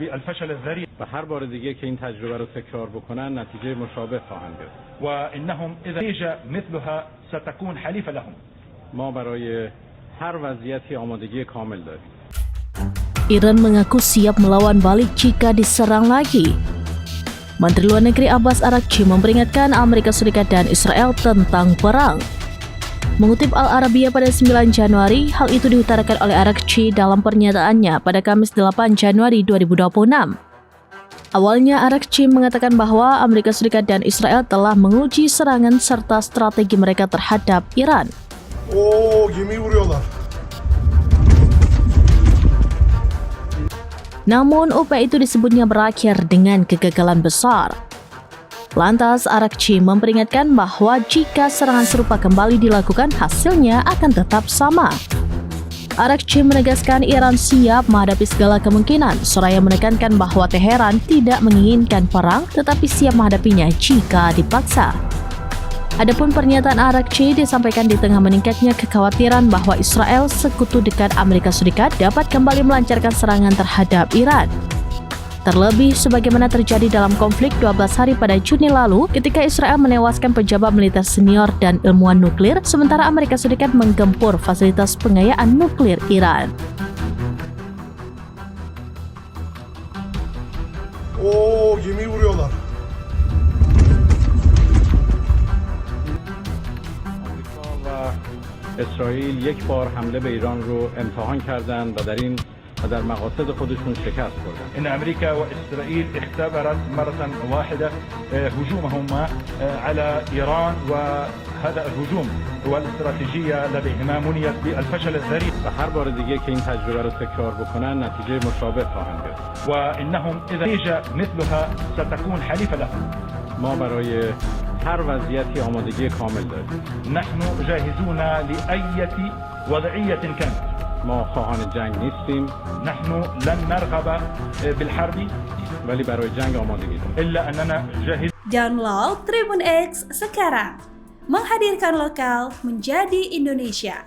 بالفشل الذريع و هر بار دیگه که این تجربه رو تکرار بکنن نتیجه مشابه خواهند گرفت. وإنهم إذا نتيجة مثلها ستكون حليفة لهم. ما برای هر وضعیتی آمادگی کامل داریم. Iran mengaku siap melawan balik jika diserang lagi. Menteri Luar Negeri Abbas Araghchi memperingatkan Amerika Serikat dan Israel tentang perang. Mengutip Al-Arabiya pada 9 Januari, hal itu diutarakan oleh Araghchi dalam pernyataannya pada Kamis 8 Januari 2026. Awalnya Araghchi mengatakan bahwa Amerika Serikat dan Israel telah menguji serangan serta strategi mereka terhadap Iran. Gemi vuruyorlar. Namun upaya itu disebutnya berakhir dengan kegagalan besar. Lantas Araghchi memperingatkan bahwa jika serangan serupa kembali dilakukan, hasilnya akan tetap sama. Araghchi menegaskan Iran siap menghadapi segala kemungkinan, seraya menekankan bahwa Teheran tidak menginginkan perang tetapi siap menghadapinya jika dipaksa. Adapun pernyataan Araghchi disampaikan di tengah meningkatnya kekhawatiran bahwa Israel, sekutu dekat Amerika Serikat, dapat kembali melancarkan serangan terhadap Iran. Terlebih sebagaimana terjadi dalam konflik 12 hari pada Juni lalu ketika Israel menewaskan pejabat militer senior dan ilmuwan nuklir, sementara Amerika Serikat menggempur fasilitas pengayaan nuklir Iran. Gemi vuruyorlar. آمریکا و اسرائیل یک بار حمله به ایران رو امتحان کردند و در مقاصد خودشون شکست خوردن. إن أمريكا وإسرائيل اختبرت مرة واحدة هجومهما على إيران، وهذا الهجوم والاستراتيجية لديهما منيت بالفشل الذريع. و هر بار دیگه که این تجربه رو تکرار بکنن نتیجه مشابه خواهند گرفت. وإنهم إذا نتيجة مثلها ستكون حليفة لهم. ما برای هر وضعیتی آمادگی کامل داریم. نحن جاهزون لأي وضعية كانت. ما خواهان جنگ نیستیم. نحن لن نرغب بالحرب ولی برای جنگ آمادگی داریم. إلا أننا جاهزون. Download Tribun X sekarang. Menghadirkan lokal menjadi Indonesia.